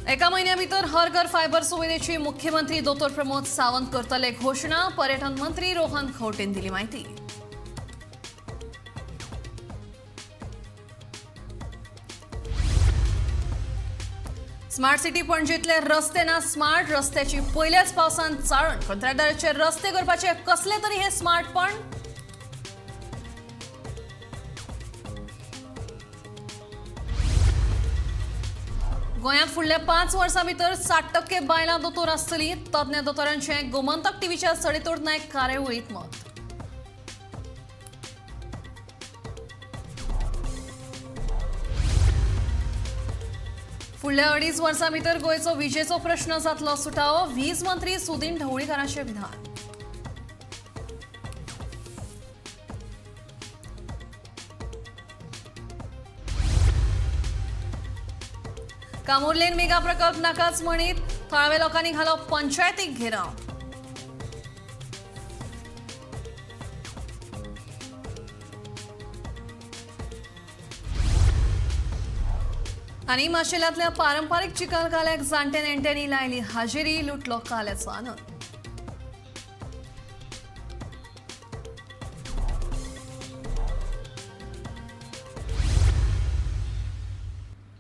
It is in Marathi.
एका महिन्याभितर हर घर फायबर सुविधेची मुख्यमंत्री डॉ. प्रमोद सावंत करतले घोषणा. पर्यटन मंत्री रोहन खंवटेन दिली माहिती. स्मार्ट सिटी पणजीतले रस्ते ना स्मार्ट. रस्त्याची पहिल्याच पावसान चाळण. कंत्राटदाराचे रस्ते करपाचे कसले तरी हे स्मार्टपण. गोंयांत फुडल्या 5 वर्सां भितर 60% बायलां दोतोर आसतलीं. तज्ञ दोतोरांचे गोमंतक टीव्हीच्या सडेतोड नायक कार्यावळींत मत. फुडल्या 2.5 वर्सां भितर गोंयचो विजेचो प्रश्न जातलो सुटावो. वीज मंत्री सुदीन ढवळीकारांचे विधान. कामोर्लेन मेगा प्रकल्प नाकाच म्हणीत. थळाव्या लोकांनी घालो पंचायतीक घेराव. आनी माशेलांतल्या पारंपारीक चिकलकाल्याक जाणटे नेणट्यांनी लायली हाजेरी. लुटलो काल्याचो आनंद.